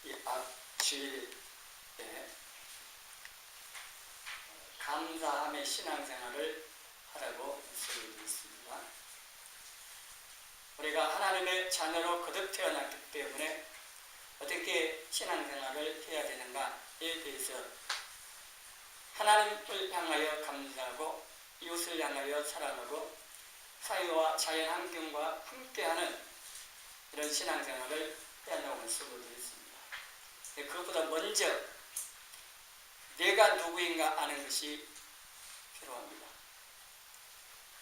이 주일에 감사함의 신앙생활을 하라고 말씀드리고 있습니다. 우리가 하나님의 자녀로 거듭 태어났기 때문에 어떻게 신앙생활을 해야 되는가에 대해서 하나님을 향하여 감사하고 이웃을 향하여 사랑하고 사회와 자연 환경과 함께하는 이런 신앙생활을 해야 한다고 말씀을 드렸습니다. 그것보다 먼저 내가 누구인가 아는 것이 필요합니다.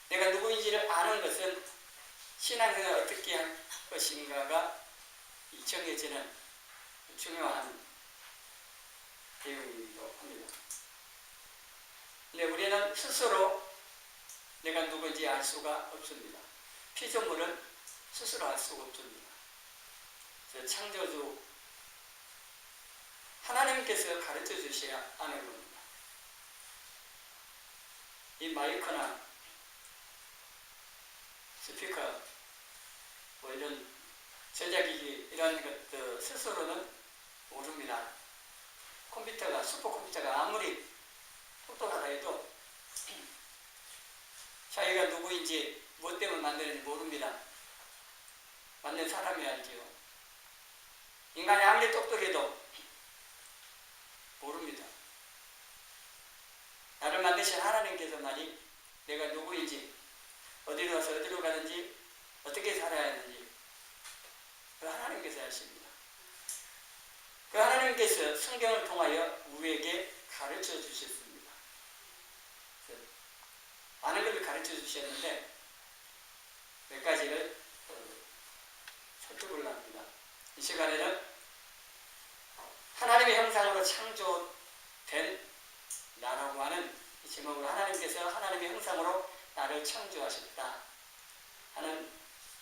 내가 누구인지를 아는 것은 신앙생활을 어떻게 할 것인가가 정해지는 중요한 내용이기도 합니다. 근데 우리는 스스로 내가 누구인지 알 수가 없습니다. 피조물은 스스로 알 수가 없습니다. 창조주 하나님께서 가르쳐 주셔야 아는 겁니다. 이 마이크나 스피커 뭐 이런 전자기기 이런 것들 스스로는 모릅니다. 컴퓨터가 슈퍼컴퓨터가 아무리 똑똑하다 해도 자기가 누구인지 무엇 때문에 만드는지 모릅니다. 만든 사람이 알지요. 인간이 아무리 똑똑해도 모릅니다. 나를 만드신 하나님께서만이 내가 누구인지 어디로 와서 어디로 가는지 어떻게 살아야 하는지 그 하나님께서 아십니다. 그 하나님께서 성경을 통하여 우리에게 가르쳐 주셨습니다. 많은 것을 가르쳐 주셨는데 몇 가지를 살펴보려고 합니다. 이 시간에는 하나님의 형상으로 창조된 나라고 하는 이 제목으로 하나님께서 하나님의 형상으로 나를 창조하셨다 하는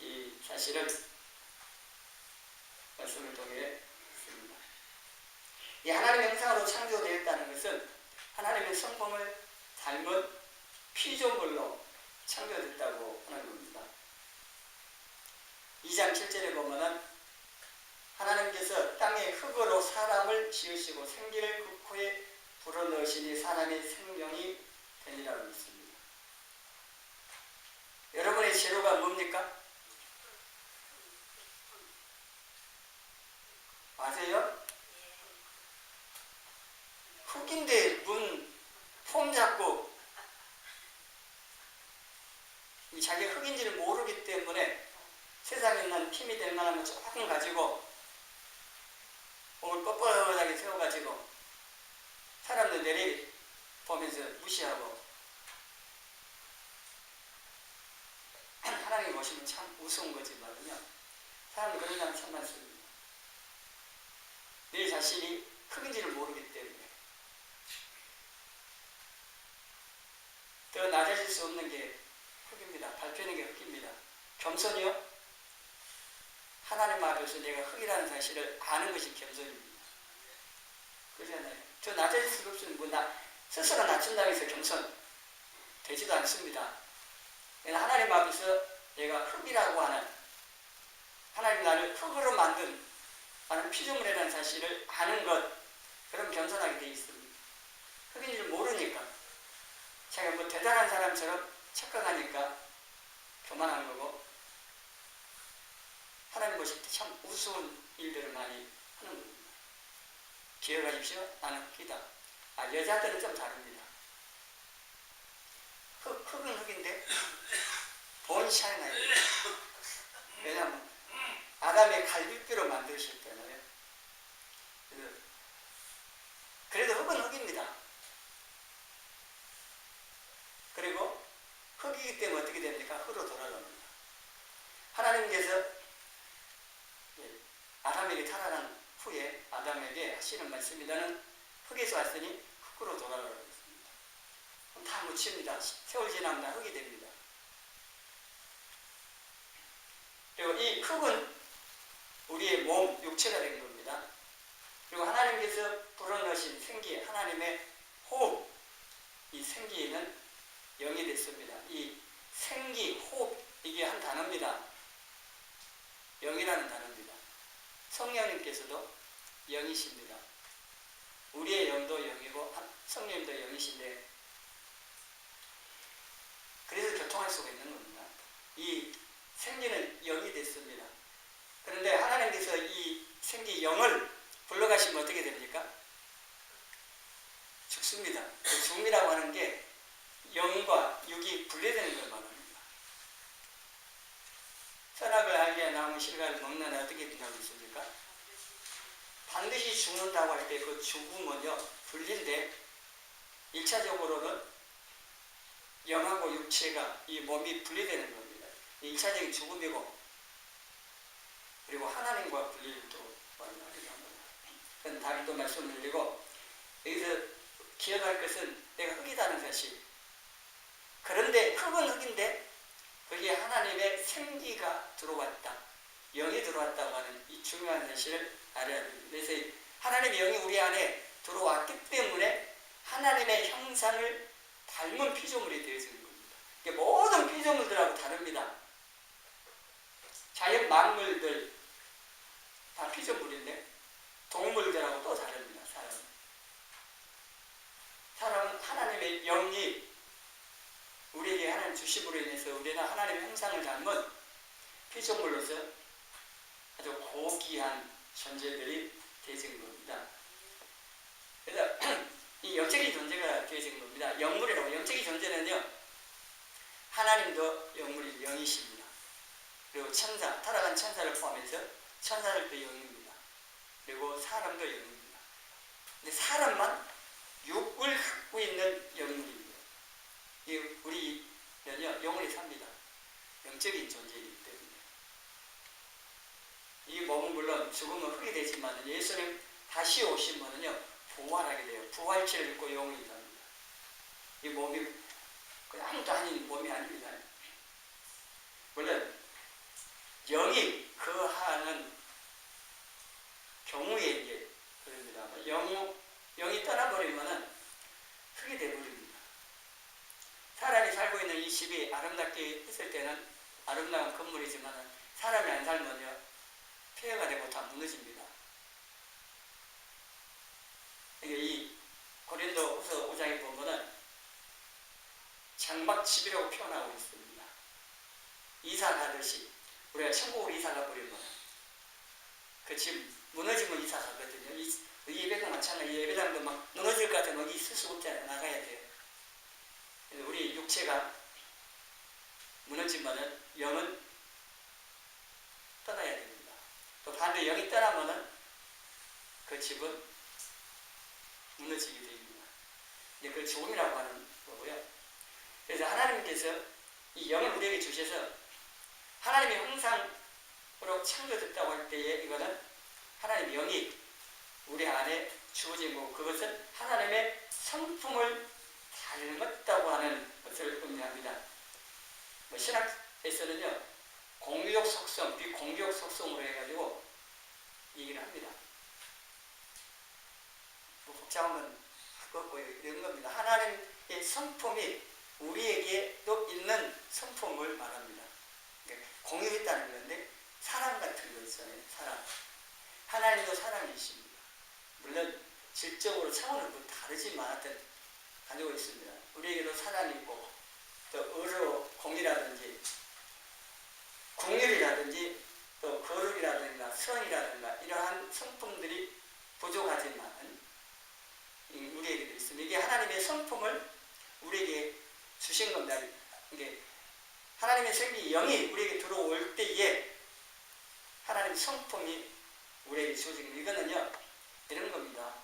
이 사실을 말씀을 통해 있습니다. 이 하나님의 형상으로 창조되었다는 것은 하나님의 성품을 닮은 피조물로 창조됐다고 하는 겁니다. 2장 7절에 보면은 하나님께서 땅의 흙으로 사람을 지으시고 생기를 그 코에 불어넣으시니 사람의 생명이 되리라고 있습니다. 여러분의 재료가 뭡니까? 아세요? 흙인데 폼 잡고 자기가 흙인지를 모르기 때문에 세상에 있는 힘이 될 만한 거 조금 가지고 몸을 뻣뻣하게 세워가지고 사람들 내려보면서 무시하고 하나님 보시면 참 우스운 거지만요. 사람들 그런 사람 참 많습니다. 내 자신이 흙인지를 모르기 때문에 더 낮아질 수 없는 게 흙입니다. 밟히는 게 흙입니다. 겸손이요? 하나님 앞에서 내가 흙이라는 사실을 아는 것이 겸손입니다. 그렇잖아요. 저 낮아질 수가 없습니다. 스스로 낮춘다고 해서 겸손 되지도 않습니다. 하나님 앞에서 내가 흙이라고 하는 하나님 나를 흙으로 만든 나는 피조물이라는 사실을 아는 것, 그럼 겸손하게 되어 있습니다. 흙인 줄 모르니까 자기가 뭐 대단한 사람처럼 착각하니까 교만한 거고 하나님 보실 때 참 우스운 일들을 많이 하는 겁니다. 기억하십시오. 나는 흙이다. 여자들은 좀 다릅니다. 흙은 흙인데 본 차이 나요. 왜냐하면 아담의 갈비뼈로 만드셨잖아요. 그래도 흙은 흙입니다. 그리고 흙이기 때문에 어떻게 됩니까? 흙으로 돌아갑니다. 하나님께서 아담에게 타락한 후에 아담에게 하시는 말씀이 나는 흙에서 왔으니 흙으로 돌아가라고 했습니다. 그럼 다 묻힙니다. 세월 지나면 다 흙이 됩니다. 그리고 이 흙은 우리의 몸, 육체가 된 겁니다. 그리고 하나님께서 불어넣으신 생기, 하나님의 호흡, 이 생기에는 영이 됐습니다. 이 생기, 호흡, 이게 한 단어입니다. 영이라는 단어입니다. 성령님께서도 영이십니다. 우리의 영도 영이고 성령님도 영이신데, 그래서 교통할 수가 있는 겁니다. 이 생기는 영이 됐습니다. 그런데 하나님께서 이 생기 영을 불러가시면 어떻게 됩니까? 죽습니다. 죽음이라고 하는 게 영과 육이 분리되는 걸 말합니다. 선악을 알게 하여 나무 실과를 먹는 애 어떻게 된다고 있습니까? 반드시 죽는다고 할 때 그 죽음은요, 분리인데 1차적으로는 영하고 육체가, 이 몸이 분리되는 겁니다. 1차적인 죽음이고, 그리고 하나님과 분리를 또 만나게 합니다. 그건 다른 또 말씀을 드리고, 여기서 기억할 것은 내가 흙이라는 사실. 그런데 흙은 흙인데 거기에 하나님의 생기가 들어왔다, 영이 들어왔다고 하는 이 중요한 사실을 알아야 됩니다. 그래서 하나님의 영이 우리 안에 들어왔기 때문에 하나님의 형상을 닮은 피조물이 되어지는 겁니다. 모든 피조물들하고 다릅니다. 자연 만물들 다 피조물인데 동물들하고 또 다릅니다. 사람은 하나님의 영이 우리에게 하나님 주심으로 인해서 우리는 하나님의 형상을 닮은 피조물로서 아주 고귀한 존재들이 되어진 겁니다. 그래서 이 영적인 존재가 되어진 겁니다. 영물이라고. 영적인 존재는요, 하나님도 영물이 영이십니다. 그리고 천사, 타락한 천사를 포함해서 천사들도 영입니다. 그리고 사람도 영입니다. 근데 사람만 육을 갖고 있는 영물입니다. 우리는요, 영원히 삽니다. 영적인 존재이기 때문에. 이 몸은 물론 죽으면 흙이 되지만 예수님 다시 오시면은요, 부활하게 돼요. 부활체를 입고 영원히 삽니다. 이 몸이 그냥 아무도 아닌 몸이 아닙니다. 물론 영이 거하는 경우에 이제 그럽니다. 영이 떠나버리면은 흙이 되어버립니다. 사람이 살고 있는 이 집이 아름답게 했을 때는 아름다운 건물이지만 사람이 안 살면요, 폐허가 되고 다 무너집니다. 이 고린도후서 5장에 보면은 장막집이라고 표현하고 있습니다. 이사 가듯이 우리가 천국으로 이사 가버리면 그 집 무너지면 이사 가거든요. 이 예배당 마찬가지. 예배당도 막 무너질 것 같으면 여기 있을 수 없잖아요. 나가야 돼요. 우리 육체가 무너지면은 영은 떠나야 됩니다. 또 반대 영이 떠나면은 그 집은 무너지게 됩니다. 이제 그 죽음이라고 하는 거고요. 그래서 하나님께서 이 영을 우리에게 주셔서 하나님의 형상으로 창조됐다고 할 때에 이거는 하나님의 영이 우리 안에 주어진 거고, 그것은 하나님의 성품을 닮았다고 하는 것을 의미합니다. 신학에서는요, 공유적 속성, 비공유적 속성으로 해가지고 얘기를 합니다. 복잡한 건 그렇고 이런 겁니다. 하나님의 성품이 우리에게도 있는 성품을 말합니다. 공유했다는 건데 사랑 같은 거 있잖아요. 사랑. 하나님도 사랑이십니다. 물론 질적으로 차원은 다르지만 하여튼 가지고 있습니다. 우리에게도 사랑이 있고, 또 의로 공이라든지 국률이라든지 또 거룩이라든가 선이라든가 이러한 성품들이 부족하지만 우리에게도 있습니다. 이게 하나님의 성품을 우리에게 주신 겁니다. 이게 하나님의 생기 영이 우리에게 들어올 때에 하나님의 성품이 우리에게 주어진 겁니다. 이거는요, 이런 겁니다.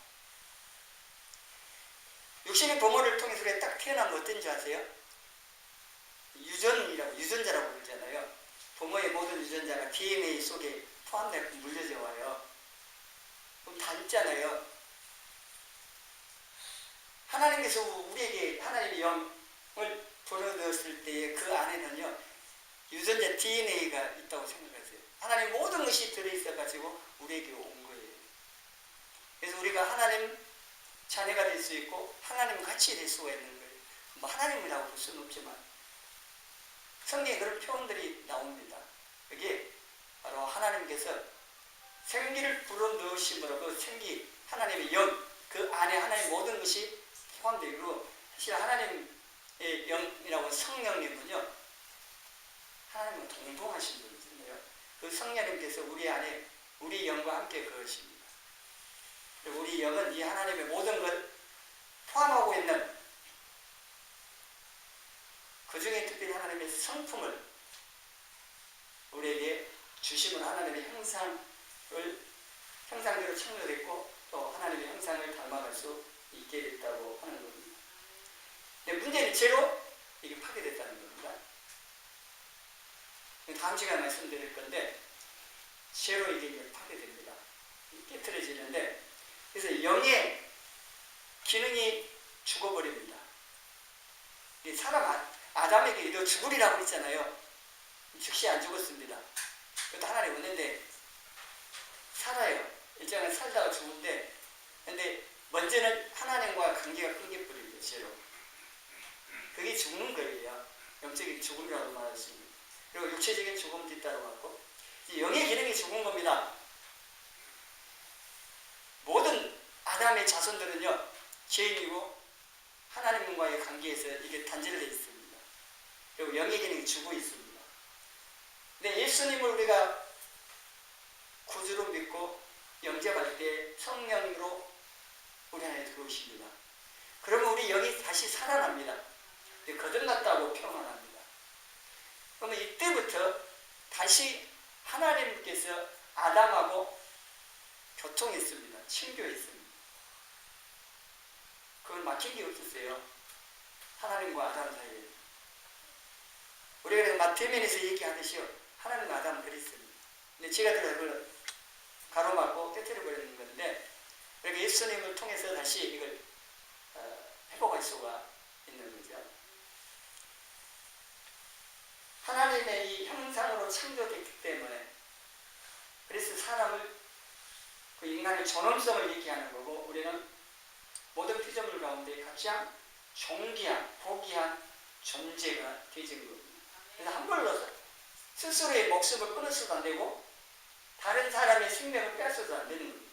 육신의 부모를 통해서 딱 태어나면 어떤지 아세요? 유전자라고 그러잖아요. 부모의 모든 유전자가 DNA 속에 포함되고 물려져 와요. 그럼 다 있잖아요. 하나님께서 우리에게 하나님의 영을 불어넣었을 때에 그 안에는요, 유전자 DNA가 있다고 생각하세요. 하나님 모든 것이 들어있어가지고 우리에게 온 거예요. 그래서 우리가 하나님 자녀가 될 수 있고 하나님 같이 될 수가 있는 거예요. 뭐 하나님이라고 볼 수는 없지만 성경에 그런 표현들이 나옵니다. 이게 바로 하나님께서 생기를 불어넣으심으로 그 생기, 하나님의 영, 그 안에 하나님의 모든 것이 포함되고, 사실 하나님의 영이라고 성령님은요, 하나님은 동봉하신 분이잖아요. 그 성령님께서 우리 안에 우리 영과 함께 거하십니다. 그리고 우리 영은 이 하나님의 모든 걸 포함하고 있는, 그 중에 특별히 하나님의 성품을 우리에게 주심은 하나님의 형상대로 창조됐고 또 하나님의 형상을 닮아갈 수 있게 됐다고 하는 겁니다. 근데 문제는 죄로 이게 파괴됐다는 겁니다. 다음 시간에 말씀드릴 건데, 죄로 이게 파괴됩니다. 깨트려지는데, 그래서 영의 기능이 죽어버립니다. 사람 아담에게 너 죽으리라고 했잖아요. 즉시 안 죽었습니다. 그것도 하나님 없는데 살아요. 일정은 살다가 죽은데, 근데 먼저는 하나님과 관계가 끊겨버리죠. 죄로. 그게 죽는 거예요. 영적인 죽음이라고 말할 수 있는. 그리고 육체적인 죽음 뒤따라왔고, 영의 기능이 죽은 겁니다. 모든 아담의 자손들은요, 죄인이고 하나님과의 관계에서 이게 단절되어 있습니다. 그리고 영의 기능이 죽어 있습니다. 근데 예수님을 우리가 구주로 믿고 영접할 때 성령으로 우리 안에 들어오십니다. 그러면 우리 영이 다시 살아납니다. 거듭났다고 표현합니다. 그러면 이때부터 다시 하나님께서 아담하고 교통했습니다. 친교했습니다. 그걸 막힌 게 없었어요. 하나님과 아담 사이에. 우리가 마태면에서 얘기하듯이요, 하나님과 아담은 그랬습니다. 근데 제가 그걸 가로막고 깨뜨려버리는 건데, 그러니까 예수님을 통해서 다시 이걸 회복할 수가 있는 거죠. 하나님의 이 형상으로 창조됐기 때문에, 그래서 사람을, 그 인간의 존엄성을 얘기하는 거고, 우리는 모든 피조물 가운데 가장 존귀한, 고귀한 존재가 되진 겁니다. 그래서 한 걸로 스스로의 목숨을 끊어서도 안 되고, 다른 사람의 생명을 빼앗아도 안 되는 겁니다.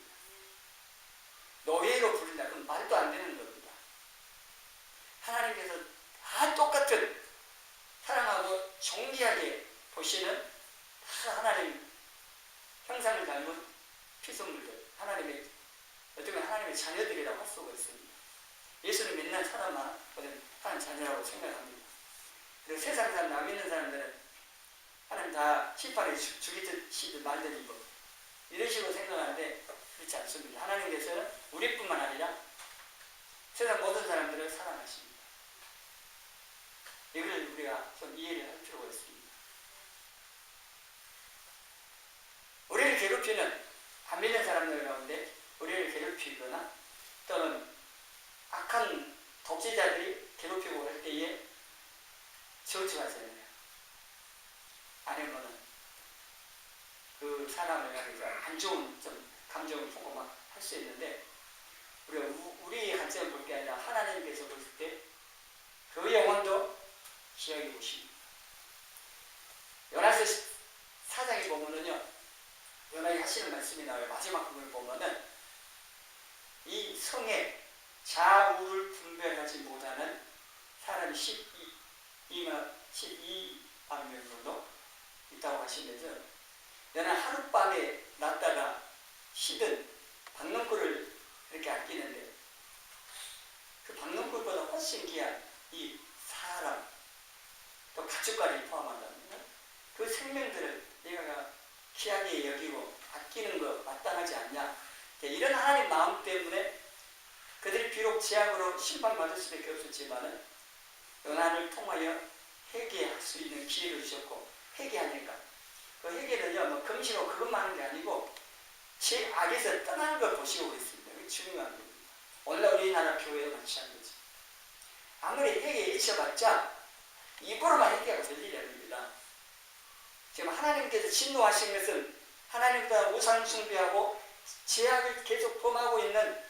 노예로 부른다. 그건 말도 안 되는 겁니다. 하나님께서 다 똑같은 사랑하고 존귀하게 보시는 다 하나님 형상을 닮은 피조물들, 하나님의, 어쩌면 하나님의 자녀들이라고 할 수가 있습니다. 예수는 맨날 사람만 하나님 자녀라고 생각합니다. 그리고 세상 사람, 남 있는 사람들은 하나님 다 심판에 죽이듯이 말들이고 이런 식으로 생각하는데, 그렇지 않습니다. 하나님께서는 우리뿐만 아니라 세상 모든 사람들을 사랑하십니다. 이걸 우리가 좀 이해를 할 필요가 있습니다. 우리를 괴롭히는, 안 믿는 사람들 가운데 우리를 괴롭히거나 또는 악한 독재자들이 괴롭히고 할 때에 저주하잖아요. 아니면은 그 사람을 향해서 안 좋은 좀 감정을 품고 막 할 수 있는데, 우리가 우리의 관점을 볼 게 아니라 하나님께서 보실 때 그 영혼도 귀하게 보십니다. 요나서 4장에 보면은요, 요나이 하시는 말씀이 나와요. 마지막 부분을 보면은 이 성에 좌우를 분별하지 못하는 사람이 12만 명 정도 있다고 하시면서, 너는 하룻밤에 났다가 시든 박농꿀을 이렇게 아끼는데, 그 박농꿀보다 훨씬 귀한 이 사람, 또 가축까지 포함한다면 그 생명들을 내가 귀하게 여기고 아끼는 거 마땅하지 않냐. 이런 하나님 마음 때문에 그들이 비록 죄악으로 심판받을 수밖에 없었지만은 요나를 통하여 회개할 수 있는 기회를 주셨고, 회개하니까 그 회개는요, 뭐 금시로 그것만 하는 게 아니고 죄악에서 떠나는 걸 보시고 있습니다. 그게 중요한 겁니다. 오늘날 우리나라 교회도 마찬가지한 거죠. 아무리 회개에 잊혀봤자 입으로만 회개가 될 일이 아닙니다. 지금 하나님께서 진노하신 것은 하나님보다 우상 숭배하고 죄악을 계속 범하고 있는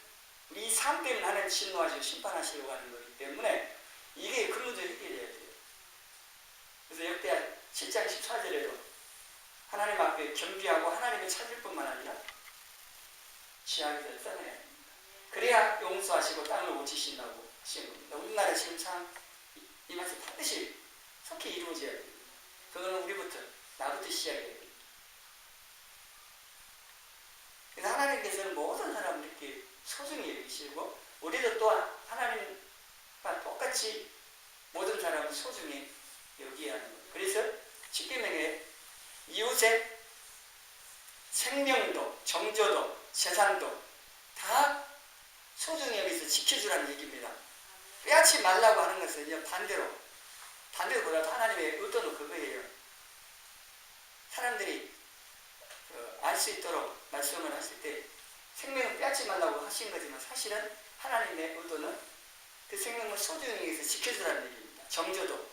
우리 삶 때문에 하나님 진노하시고 심판하시려고 하는 거기 때문에 이게 근본적으로 해결해야 돼요. 그래서 역대 7장 14절에도 하나님 앞에 겸비하고 하나님을 찾을 뿐만 아니라 취하기를 떠나야 합니다. 그래야 용서하시고 땅을 고치신다고 하시는 겁니다. 우리나라 지금 참 이 말씀 반드시 속히 이루어져야 됩니다. 그거는 우리부터, 나부터 시작해야 됩니다. 그래서 하나님께서는 모든 사람을 이렇게 소중히 여기시고, 우리도 또한 하나님과 똑같이 모든 사람을 소중히 여기야 하는 거예요. 그래서 십계명에 이웃의 생명도, 정조도, 재산도 다 소중히 여기서 지켜주라는 얘기입니다. 빼앗지 말라고 하는 것은 반대로 보다 하나님의 의도는 그거예요. 사람들이 알 수 있도록 말씀을 하실 때 생명을 빼앗지 말라고 하신 거지만, 사실은 하나님의 의도는 그 생명을 소중히 여기서 지켜주라는 얘기입니다. 정조도,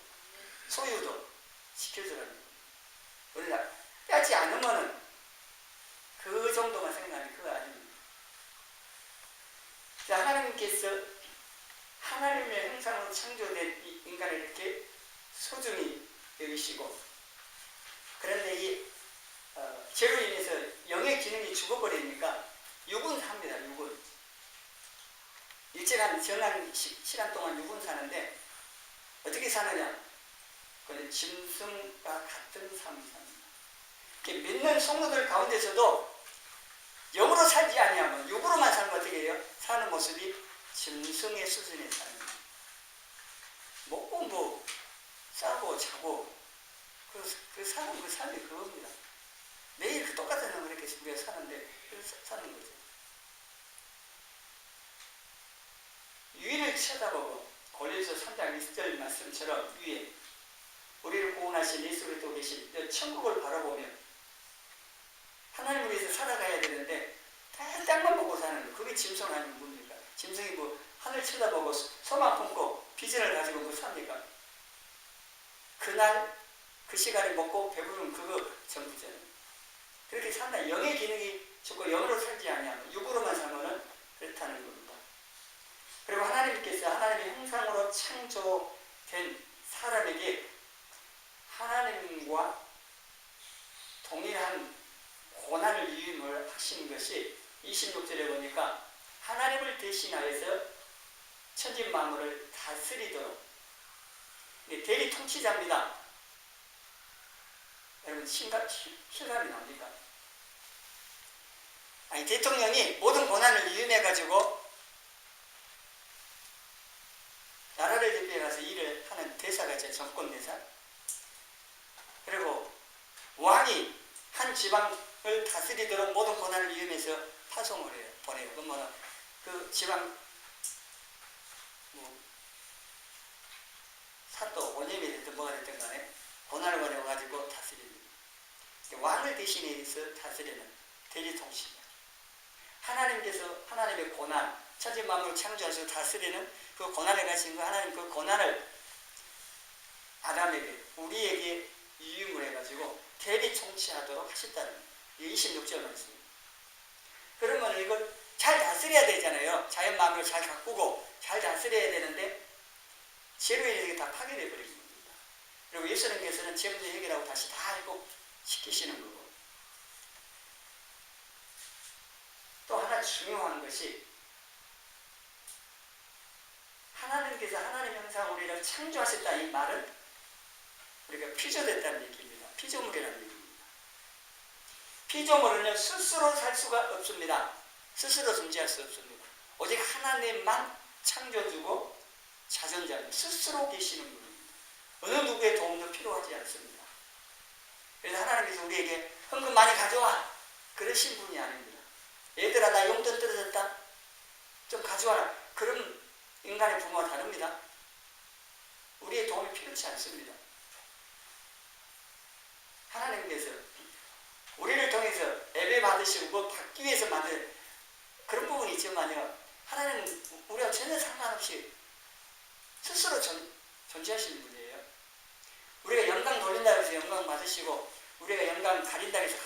소유도 지켜주라는 얘기입니다. 우리가 빼앗지 않으면은 그 정도만 생각하면 그거 아닙니다. 하나님께서 하나님의 형상으로 창조된 이 인간을 이렇게 소중히 여기시고, 그런데 이 죄로 인해서 영의 기능이 죽어버리니까 육은 삽니다. 육은 일정한 정한 시간 동안 육은 사는데, 어떻게 사느냐? 그건 짐승과 같은 삶을 삽니다. 믿는 성도들 가운데서도 영으로 살지 아니하면 육으로만 살면 어떻게 해요? 사는 모습이 짐승의 수준에 사는 거예요. 먹고 싸고 자고 사는 그 삶이 그겁니다. 매일 똑같은 삶을 이렇게 우리가 사는데 사는 거죠. 위를 쳐다보고, 고린도서 3장 20절 말씀처럼 위에 우리를 구원하신 예수 그리스도 계신 천국을 바라보며 하나님을 위해서 살아가야 되는데 다 땅만 보고 사는 거예요. 그게 짐승 아니면 뭡니까? 짐승이 하늘 쳐다보고 소망 품고 비전을 가지고 삽니까? 그날 그 시간에 먹고 배부르면 그거 전부잖아요. 그렇게 산다. 영의 기능이 죽고 영으로 살지 아니하면, 육으로만 살면은 그렇다는 겁니다. 그리고 하나님께서 하나님의 형상으로 창조된 사람에게 하나님과 동일한 고난을 유임을 하신 것이 26절에 보니까 하나님을 대신하여서 천지 만물을 다스리도록, 대리 통치자입니다. 여러분 실감이 납니까? 아니, 대통령이 모든 고난을 이용해가지고 나라를 대표해가서 일을 하는 대사가 있죠. 정권 대사. 그리고 왕이 한 지방을 다스리도록 모든 고난을 이용해서 파송을 해요. 보내요. 그러면 그 지방 사또, 원념이 됐든 뭐가 됐든 간에 고난을 보내가지고 다스립니다. 왕을 대신해서 다스리는 대리통치입니다. 하나님께서 하나님의 고난, 천지 만물을 창조하셔서 다스리는 그 고난에 가신 거, 하나님 그 고난을 아담에게, 우리에게 유임을 해가지고 대리 통치하도록 하셨다는 거예요. 26절 말씀입니다. 그러면 이걸 잘 다스려야 되잖아요. 자연 만물을 잘 가꾸고 잘 다스려야 되는데 죄로 인해서 이게 다 파괴되어 버린 겁니다. 그리고 예수님께서는 죄 문제 해결하고 다시 다 회복시키시는 거고, 또 하나 중요한 것이 하나님께서 하나님 형상 우리를 창조하셨다, 이 말은 우리가 피조됐다는 얘기입니다. 피조물이라는 얘기입니다. 피조물은 스스로 살 수가 없습니다. 스스로 존재할 수 없습니다. 오직 하나님만 창조주고 자존자는 스스로 계시는 분입니다. 어느 누구의 도움도 필요하지 않습니다. 그래서 하나님께서 우리에게 헌금 많이 가져와 그러신 분이 아닙니다. 얘들아, 나 용돈 떨어졌다, 좀 가져와라. 그럼 인간의 부모와 다릅니다. 우리의 도움이 필요치 않습니다. 하나님께서 우리를 통해서 예배 받으시고 뭐 받기 위해서 만든 그런 부분이 있지만요, 하나님은 우리가 전혀 상관없이 스스로 존재하시는 분이에요. 우리가 영광 돌린다고 해서 영광 받으시고, 우리가 영광 가린다고 해서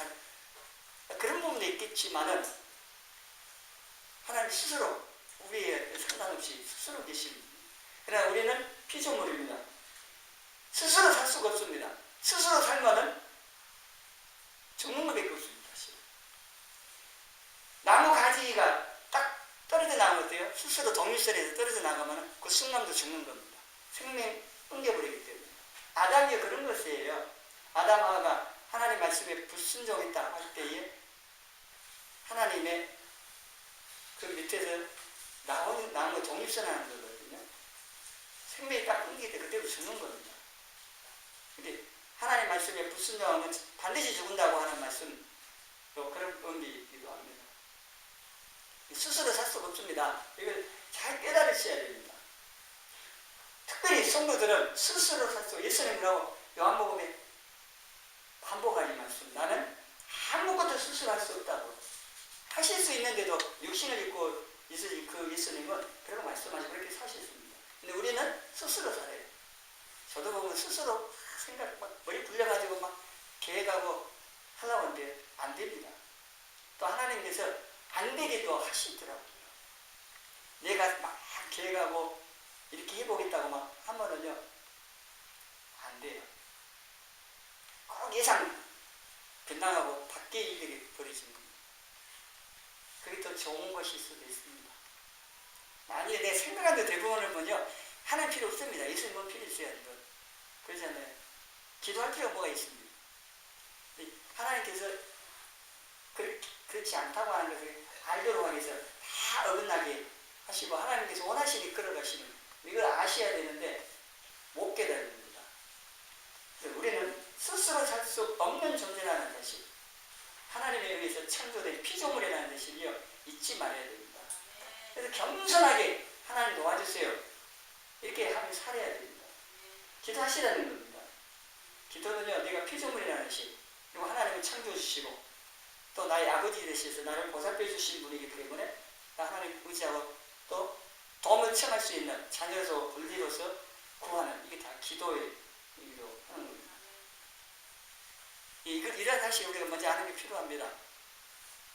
그런 부분도 있겠지만은, 하나님 스스로 우리의 상관없이 스스로 계십니다. 그러나 우리는 피조물입니다. 스스로 살 수가 없습니다. 스스로 살면은 죽는 것밖에 없습니다. 나무 가지가 스스로 독립설에서 떨어져 나가면 그 순간도 죽는 겁니다. 생명 끊겨버리기 때문에. 아담이 그런 것이에요. 아담 하와가 하나님 말씀에 불순종했다 할 때에 하나님의 그 밑에서 나오는 독립선하는 거거든요. 생명이 딱 끊기게 돼 그때도 죽는 겁니다. 근데 하나님 말씀에 불순종하면 반드시 죽는다고 하는 말씀 또 그런 의미이기도 합니다. 스스로 살 수가 없습니다. 이걸 잘 깨달으셔야 됩니다. 특별히 성도들은 스스로 살 수, 예수님이라고 요한복음에 반복하지 말씀. 나는 아무것도 스스로 할 수 없다고. 하실 수 있는데도 육신을 입고 있으신 그 예수님은 그런 말씀하시고 그렇게 사셨습니다. 근데 우리는 스스로 살아요. 저도 보면 스스로 머리 굴려가지고 막 계획하고 하려고 하는데 안 됩니다. 또 하나님께서 안 되기도 하시더라고요. 내가 막 계획하고 이렇게 해보겠다고 막 하면은요, 안 돼요. 꼭 예상 빗나가고 밖에 일이 벌어지는 겁니다. 그게 더 좋은 것일 수도 있습니다. 만약에 내 생각하는 대부분을 보면요, 하나님 필요 없습니다. 예수님은 필요 있어야 돼요. 그러잖아요. 기도할 필요가 뭐가 있습니다. 하나님께서 그렇지 않다고 하는 것을 알도록 하기 위해서 다 어긋나게 하시고 하나님께서 원하시니 끌어가시는 이걸 아셔야 되는데 못 깨달습니다. 우리는 스스로 살 수 없는 존재라는 사실, 하나님에 의해서 창조된 피조물이라는 사실이요 잊지 말아야 됩니다. 그래서 겸손하게 하나님 도와주세요 이렇게 하면 살아야 됩니다. 기도하시라는 겁니다. 기도는요 내가 피조물이라는 사실, 그리고 하나님은 창조해 주시고 또 나의 아버지 되셔서 나를 보살펴 주신 분이기 때문에 하나님 의지하고 또 도움을 청할 수 있는 자녀로서 분리로서 구하는, 이게 다 기도의 의미로 하는 겁니다. 이런 사실 우리가 먼저 아는 게 필요합니다.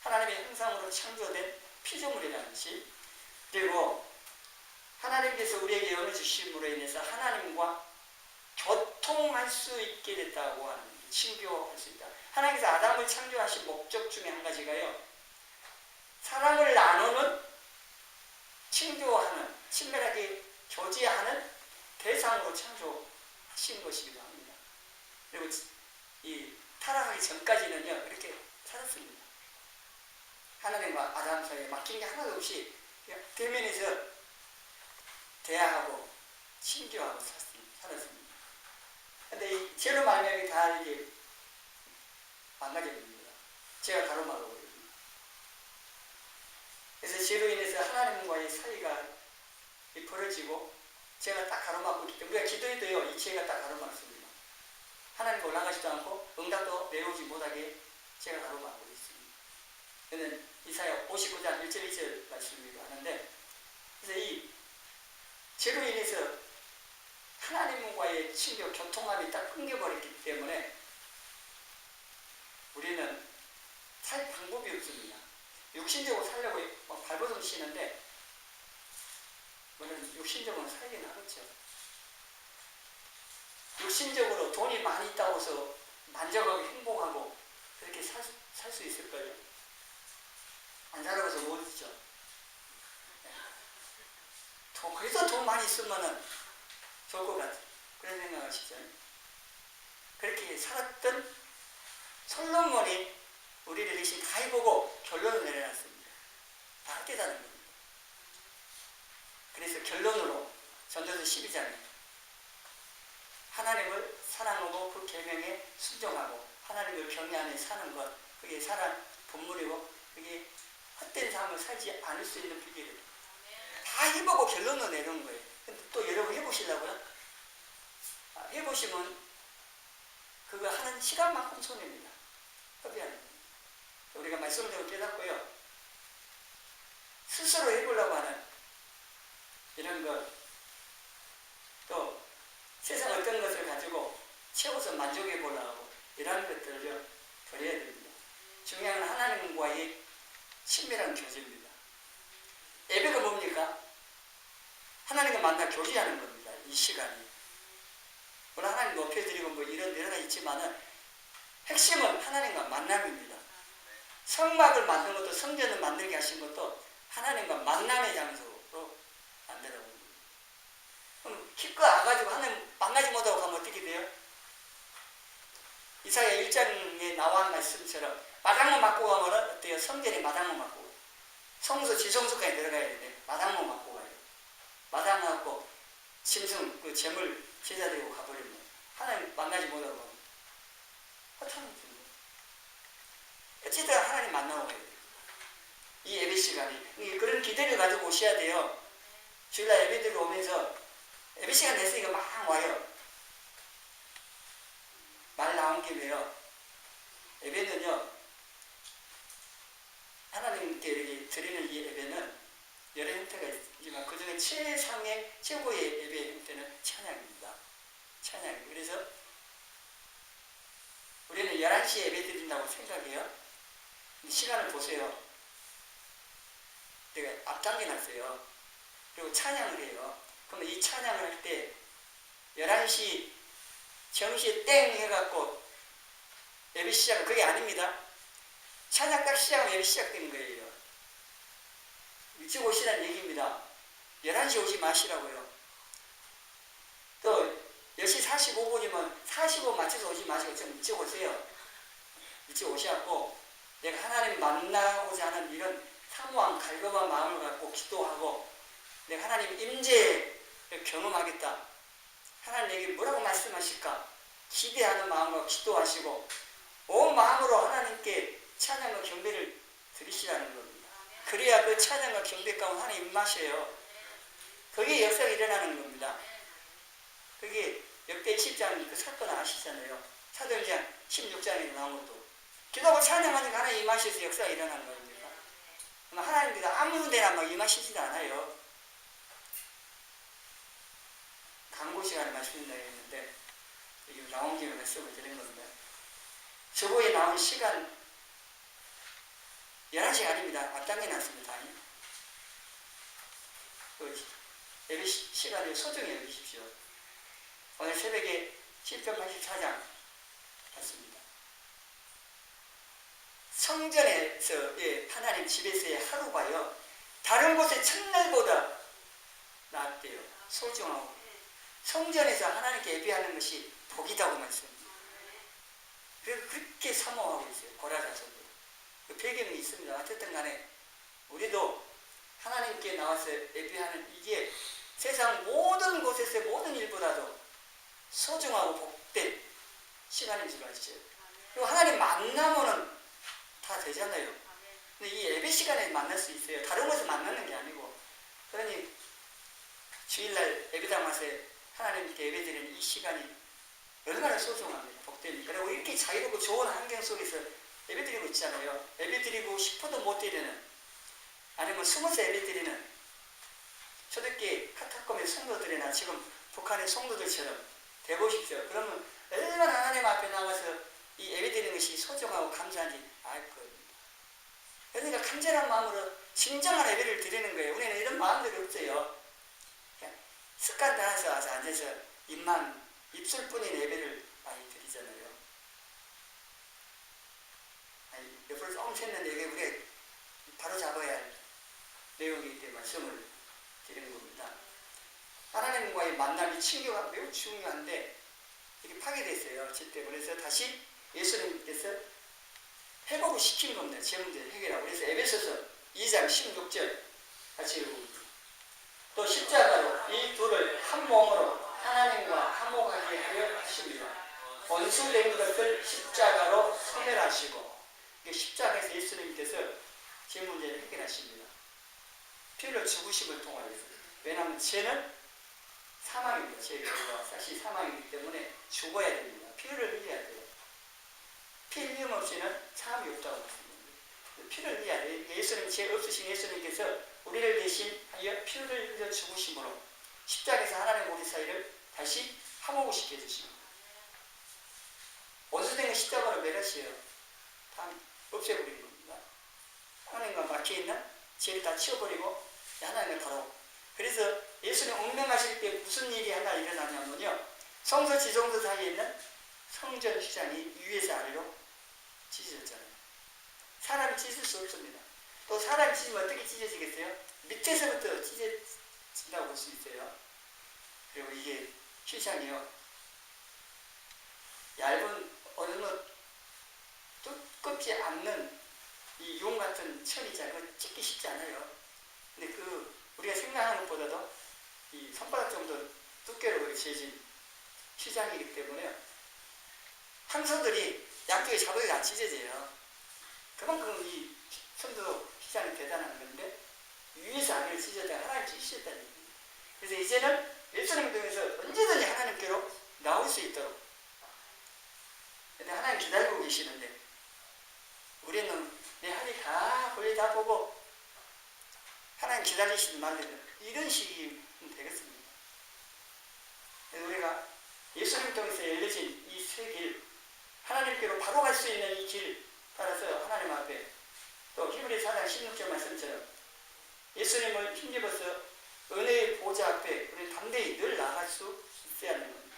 하나님의 형상으로 창조된 피조물이라는 것이, 그리고 하나님께서 우리에게 영을 주심으로 인해서 하나님과 교통할 수 있게 됐다고 하는, 친교할 수 있다. 하나님께서 아담을 창조하신 목적 중에 한 가지가요, 사랑을 나누는, 친교하는, 친밀하게 교제하는 대상으로 창조하신 것이기도 합니다. 그리고 이 타락하기 전까지는요 이렇게 살았습니다. 하나님과 아담 사이에 막힌 게 하나도 없이 대면에서 대화하고 친교하고 살았습니다. 그런데 이 죄로 말미암아 다 이게 망가집니다. 죄가 가로막아 버립니다. 그래서 죄로 인해서 하나님과의 사이가 벌어지고 죄가 딱 가로막고 있기 때문에 우리가 기도해도요 이 죄가 딱 가로막습니다. 하나님과 올라가지도 않고 응답도 배우지 못하게 죄가 가로막고 있습니다. 저는 이사야 59장 1절 2절 말씀이기도 하는데, 그래서 이 죄로 인해서 하나님과의 친교 교통함이 딱 끊겨버렸기 때문에 우리는 살 방법이 없습니다. 육신적으로 살려고 막 발버둥 치는데 우리는 육신적으로 살긴 하겠죠. 육신적으로 돈이 많이 있다고 해서 만족하고 행복하고 그렇게 살 수 있을까요? 안 살아고 해서 모르죠. 그래서 돈 많이 있으면 좋을 것 같아요. 그런 생각하시죠. 그렇게 살았던 솔로몬이 우리를 대신 다 해보고 결론을 내려놨습니다. 다 깨닫는 겁니다. 그래서 결론으로 전도서 12장에 하나님을 사랑하고 그 계명에 순종하고 하나님을 경외하며 사는 것, 그게 사람 본물이고 그게 헛된 삶을 살지 않을 수 있는 비결이에요. 다 해보고 결론을 내는 거예요. 근데 또 여러분 해보시려고요? 해보시면 그거 하는 시간만큼 손해입니다. 협의하는 겁니다. 우리가 말씀대로 깨닫고요, 스스로 해보려고 하는 이런 것, 또 세상 어떤 것을 가지고 채워서 만족해 보려고 하고 이런 것들을 버려야 됩니다. 중요한 건 하나님과의 친밀한 교제입니다. 예배가 뭡니까? 하나님과 만나 교제하는 겁니다. 이 시간이. 물론 하나님 높여드리고 뭐 이런 여러 가지 있지만은 핵심은 하나님과 만남입니다. 성막을 만든 것도, 성전을 만들게 하신 것도 하나님과 만남의 장소로 기껏 와가지고 하나님 만나지 못하고 가면 어떻게 돼요? 이사야 1장에 나와 말씀처럼 마당문 맞고 가면 어때요? 성전에 마당문 맞고 성소 지성소까지 들어가야 되는데 마당문 맞고 가요. 마당 맞고 짐승 그 재물 제자 드리고 가버리면 하나님 만나지 못하고 가면 허탕이죠. 어쨌든 하나님 만나고 가야 돼요. 이 예배 시간이 그런 기대를 가지고 오셔야 돼요. 주일날 예배 드리고 오면서 예배 시간 됐으니까 막 와요. 말 나온 김에요. 예배는요, 하나님께 이렇게 드리는 이 예배는 여러 형태가 있지만 그 중에 최고의 예배 형태는 찬양입니다. 찬양. 그래서 우리는 11시에 예배 드린다고 생각해요. 시간을 보세요. 내가 앞당겨 놨어요. 그리고 찬양을 해요. 그러면 이 찬양을 할 때 11시 정시에 땡 해갖고 예배 시작은 그게 아닙니다. 찬양 딱 시작하면 예배 시작되는 거예요. 일찍 오시라는 얘기입니다. 11시 오지 마시라고요. 또 10시 45분이면 45분 맞춰서 오지 마시고 좀 일찍 오세요. 일찍 오셔갖고 내가 하나님 만나고자 하는 이런 사모한 갈급한 마음을 갖고 기도하고 내가 하나님 임재를 경험하겠다. 하나님에게 뭐라고 말씀하실까? 기대하는 마음으로 기도하시고 온 마음으로 하나님께 찬양과 경배를 드리시라는 겁니다. 그래야 그 찬양과 경배 가운데 하나님 임하셔요. 그게 역사가 일어나는 겁니다. 그게 역대 20장 그 사건 아시잖아요. 사도행전 16장에 나온 것도. 기도하고 찬양하니까 하나님 임하셔서 역사가 일어나는 겁니다. 하나님께서 아무 데나 막 임하시지도 않아요. 광고 시간에 말씀드린다고 했는데 여기 나온 김에 말씀을 드린 겁니다. 저거에 나온 시간 11시 아닙니다. 앞당겨 놨습니다. 그 예배 시간을 소중히 여기십시오. 오늘 새벽에 7편 84장 봤습니다. 성전에서 하나님 집에서의 하루가요 다른 곳의 첫날보다 낫대요. 소중하고 성전에서 하나님께 예배하는 것이 복이다고 말씀합니다. 그래서 그렇게 사모하고 있어요. 고라자서도. 그 배경이 있습니다. 어쨌든 간에 우리도 하나님께 나와서 예배하는 이게 세상 모든 곳에서 모든 일보다도 소중하고 복된 시간인 줄 아시죠? 그리고 하나님 만나면은 다 되잖아요. 근데 이 예배 시간에 만날 수 있어요. 다른 곳에서 만나는 게 아니고. 그러니 주일날 예배당 와서 하나님께 예배드리는 이 시간이 얼마나 소중합니다. 복됩니다. 그리고 이렇게 자유롭고 좋은 환경 속에서 예배드리고 있잖아요. 예배드리고 싶어도 못 드리는, 아니면 숨어서 예배드리는 초대교회 카타콤의 성도들이나 지금 북한의 성도들처럼 되보십시오. 그러면 얼마나 하나님 앞에 나가서 이 예배드리는 것이 소중하고 감사한지 알 겁니다. 그러니까 간절한 마음으로 진정한 예배를 드리는 거예요. 우리는 이런 마음들이 없어요. 그냥 습관 따라서 와서 앉아서 입술뿐인 예배를 많이 드리잖아요. 옆으로 조금 샜는데 이게 우리가 바로 잡아야 할 내용이기 때문에 말씀을 드리는 겁니다. 하나님과의 만남이 친교가 매우 중요한데 이게 파괴됐어요. 어쨌든 그래서 다시 예수님께서 회복을 시킨 겁니다. 제 문제 해결하고. 그래서 에베소서 2장 16절 같이 읽어봅니다. 또 십자가로 이 둘을 한 몸으로 하나님과 화목하게 하려 하십니다. 원수된 것을 십자가로 소멸하시고, 십자가에서 예수님께서 제 문제를 해결하십니다. 피를 죽으심을 통하여서. 왜냐하면 죄는 사망입니다. 죄가 사실 사망이기 때문에 죽어야 됩니다. 피를 흘려야 돼요. 피 흘림 없이는 사함이 없다고 말씀합니다. 피를 흘려야 돼요. 예수님, 죄 없으신 예수님께서 우리를 대신하여 피를 흘려 죽으심으로 십자가에서 하나님 우리 사이를 다시 화목을 시켜주십니다. 원수된 건 십자가로 멸하시어요. 다 없애버린 겁니다. 하나님과 막혀있는 죄를 다 치워버리고 하나님을 바로. 그래서 예수님 운명하실 때 무슨 일이 하나 일어나냐면요, 성소 지성소 사이에 있는 성전 휘장이 위에서 아래로 찢어졌잖아요. 사람이 찢을 수 없습니다. 또 사람이 찢으면 어떻게 찢어지겠어요? 밑에서부터 찢어진다고 볼 수 있어요. 그리고 이게 휘장이요. 얇은 어느 두껍지 않는 이 용 같은 천 있잖아요. 그거 찢기 쉽지 않아요. 근데 우리가 생각하는 것보다도 이 손바닥 정도 두께로 재진 휘장이기 때문에 항소들이 양쪽에 잡아도 안 찢어져요. 그만큼 이 선도 휘장이 대단한 건데 위에서 아래로 찢어져 하나님 찢으셨다는 얘기예요. 그래서 이제는 예수님 통해서 언제든지 하나님께로 나올 수 있도록. 근데 하나님 기다리고 계시는데 우리는 내 할 일 다 볼일 다 보고 하나님 기다리시지 말래요. 이런 식이면 되겠습니다. 그래서 우리가 예수님 통해서 열려진 이 새 길, 하나님께로 바로 갈 수 있는 이 길 따라서 하나님 앞에 또 히브리 4장 16절 말씀처럼 예수님을 힘입어서 은혜의 보좌 앞에 우리는 담대히 늘 나갈 수 있어야 하는 겁니다.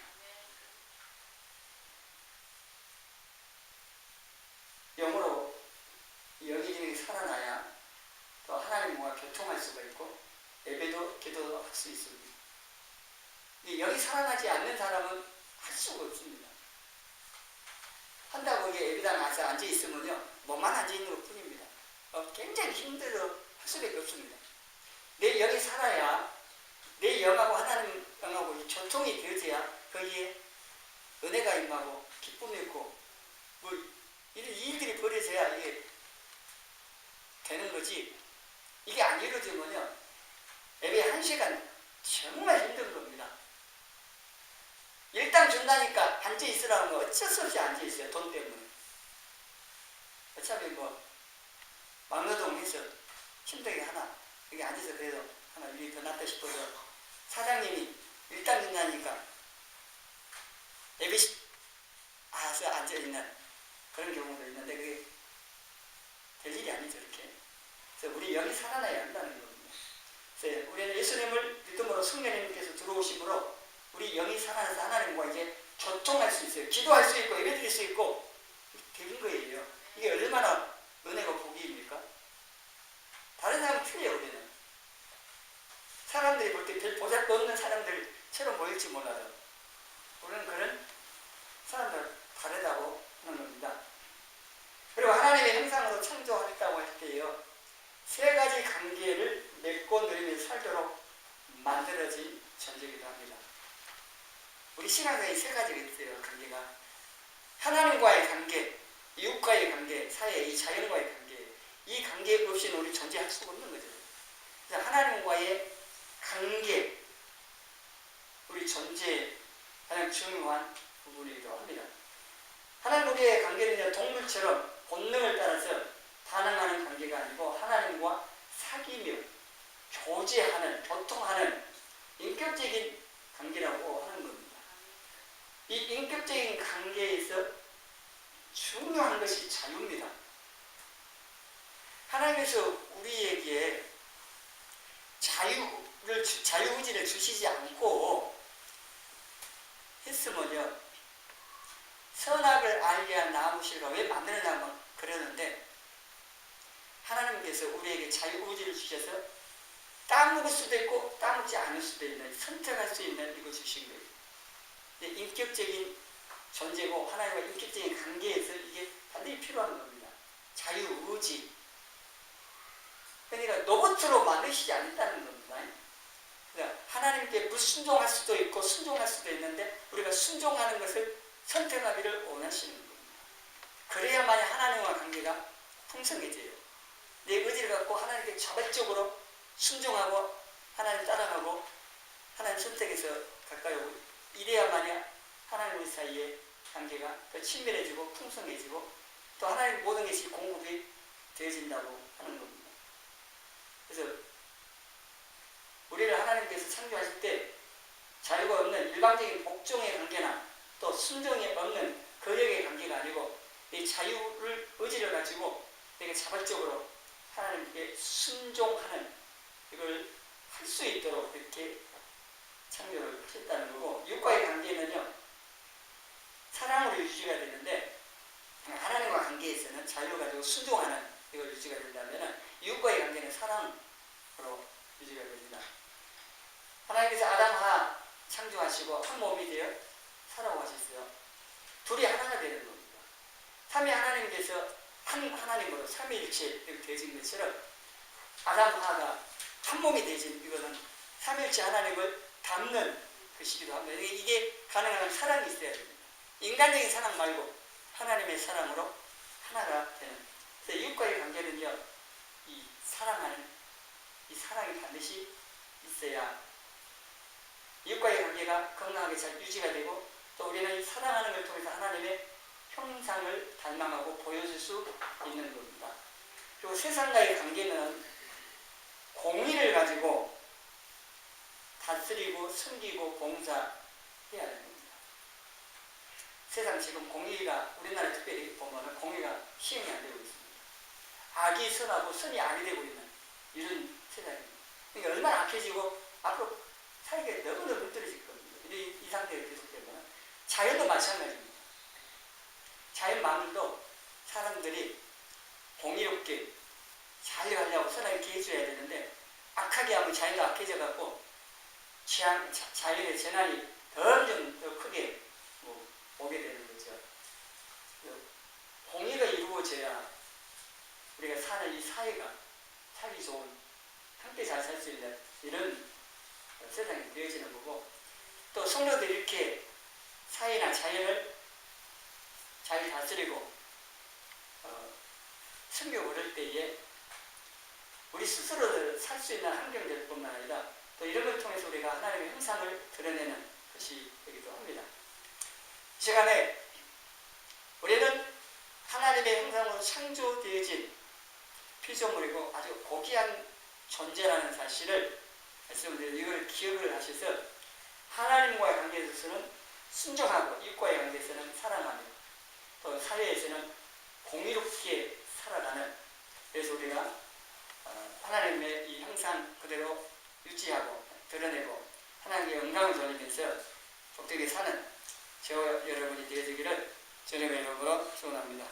영으로 영이 살아나야 또 하나님과 교통할 수가 있고 예배도 기도도 할 수 있습니다. 이 영이 살아나지 않는 사람은 할 수가 없습니다. 한다고 이게 예배당 와서 앉아있으면요 몸만 앉아있는 것 뿐입니다. 굉장히 힘들어 할 수밖에 없습니다. 내 영이 살아야 내 영하고 하나님 영하고 이 교통이 되어져야 거기에 은혜가 임하고 기쁨이 있고 뭐 이런 일들이 벌어져야 이게 되는 거지. 이게 안 이루어지면요 예배 1시간 정말 힘든 겁니다. 일당 준다니까 앉아있으라는 거 어쩔 수 없이 앉아있어요. 돈 때문에. 어차피 뭐 막노동해서 힘들게 하나 여기 앉아서 그래도 하나 일이 더 낫다 싶어서 사장님이 일당 준다니까 예배 와서 앉아있는 그런 경우도 있는데 그게 될 일이 아니죠. 이렇게. 그래서 우리 영이 살아나야 한다는 겁니다. 그래서 우리는 예수님을 믿음으로 성령님께서 들어오심으로 우리 영이 살아나서 하나님과 이제 교통할 수 있어요. 기도할 수 있고 예배드릴 수 있고 되는 거예요. 이게 얼마나 은혜가 복입니까? 다른 사람은 틀려요. 우리는 사람들이 볼 때 별 보잘것 없는 사람들처럼 보일지 몰라도 우리는 그런 사람들 다르다고 하는 겁니다. 그리고 하나님의 형상으로 창조하셨다고 할 때요 3가지 관계를 맺고 누리며 살도록 만들어진 존재이기도 합니다. 우리 신앙에 3가지가 있어요. 관계가 하나님과의 관계, 이웃과의 관계, 사회 이 자연과의 관계. 이 관계 없이는 우리 존재할 수가 없는 거죠. 그래서 하나님과의 관계, 우리 존재의 가장 중요한 부분이기도 합니다. 하나님 우리의 관계는요 동물처럼 본능을 따라서 반응하는 관계가 아니고 하나님과 사귀며 교제하는, 교통하는 인격적인 관계라고 하는 겁니다. 이 인격적인 관계에서 중요한 것이 자유입니다. 하나님께서 우리에게 자유의지를 주시지 않고 했으면요 선악을 알게 한 나무실과 왜 만들었냐고 그러는데 하나님께서 우리에게 자유의지를 주셔서 따먹을 수도 있고 따먹지 않을 수도 있는 선택할 수 있는 이걸 주신 거예요. 근데 인격적인 존재고 하나님과 인격적인 관계에서 이게 반드시 필요한 겁니다. 자유의지. 그러니까 로봇으로 만드시지 않았다는 겁니다. 그러니까 하나님께 불순종할 수도 있고 순종할 수도 있는데 우리가 순종하는 것을 선택하기를 원하시는 겁니다. 그래야만이 하나님과 관계가 풍성해져요. 내 의지를 갖고 하나님께 자발적으로 순종하고 하나님 따라가고 하나님 선택해서 가까이 오고 이래야만이 하나님 우리 사이의 관계가 더 친밀해지고 풍성해지고 또 하나님 모든 것이 공급이 되어진다고 하는 겁니다. 그래서 우리를 하나님께서 창조하실 때 자유가 없는 일방적인 복종의 관계나 또 순종이 없는 거역의 관계가 아니고 이 자유를 의지를 가지고 내가 자발적으로 하나님께 순종하는 이걸 할 수 있도록 이렇게 창조를 하셨다는 거고 이웃과의 관계는요 사랑으로 유지가 되는데 하나님과 관계에서는 자유를 가지고 순종하는 이걸 유지가 된다면 이웃과의 관계는 사랑으로 유지가 됩니다. 하나님께서 아담 하와 창조하시고 한 몸이 되어 살아가셨어요. 둘이 하나가 되는 겁니다. 삼위 하나님께서 한 하나님으로 삼위일체 되어진 것처럼 아담 하가 한 몸이 되어진 이것은 삼위일체 하나님을 담는 것이기도 합니다. 이게 가능한 사랑이 있어야 됩니다. 인간적인 사랑 말고 하나님의 사랑으로 하나가 되는. 그래서 이웃과의 관계는요, 이 사랑하는 이 사랑이 반드시 있어야 이웃과의 관계가 건강하게 잘 유지가 되고, 또 우리는 사랑하는 걸 통해서 하나님의 형상을 닮아가고 보여줄 수 있는 겁니다. 그리고 세상과의 관계는 공의를 가지고 다스리고 섬기고 봉사해야 하는 겁니다. 세상 지금 공의가 우리나라에 특별히 보면 공의가 시행이 안 되고 있습니다. 악이 선하고 선이 악이 되고 있는 이런 세상입니다. 그러니까 얼마나 악해지고 앞으로 사회가 너무너무 힘들어질 겁니다. 이 상태가 계속되면 자연도 마찬가지입니다. 자연만으로도 사람들이 공의롭게 잘 가려고 선하게 해줘야 되는데, 악하게 하면 자연도 악해져갖고 자연의 재난이 점점 더 크게 오게 되는 거죠. 공의가 이루어져야 우리가 사는 이 사회가 살기 좋은, 함께 잘 살 수 있는 이런 세상이 되어지는 거고, 또 성도들이 이렇게 사회나 자연을 잘 다스리고 섬기고 그럴 때에 우리 스스로 살 수 있는 환경들 뿐만 아니라 또 이런 걸 통해서 우리가 하나님의 형상을 드러내는 것이 되기도 합니다. 이 시간에 우리는 하나님의 형상으로 창조되어진 피조물이고 아주 고귀한 존재라는 사실을 말씀드리고, 이걸 기억을 하셔서 하나님과의 관계에 있어서는 순종하고 이웃과의 관계에서는 사랑하며 또 사회에서는 공의롭게 살아가는, 그래서 우리가 하나님의 이 형상 그대로 유지하고 드러내고 하나님의 영광을 돌리면서 복되게 사는 저와 여러분이 되어지기를 주님의 이름으로 축원합니다.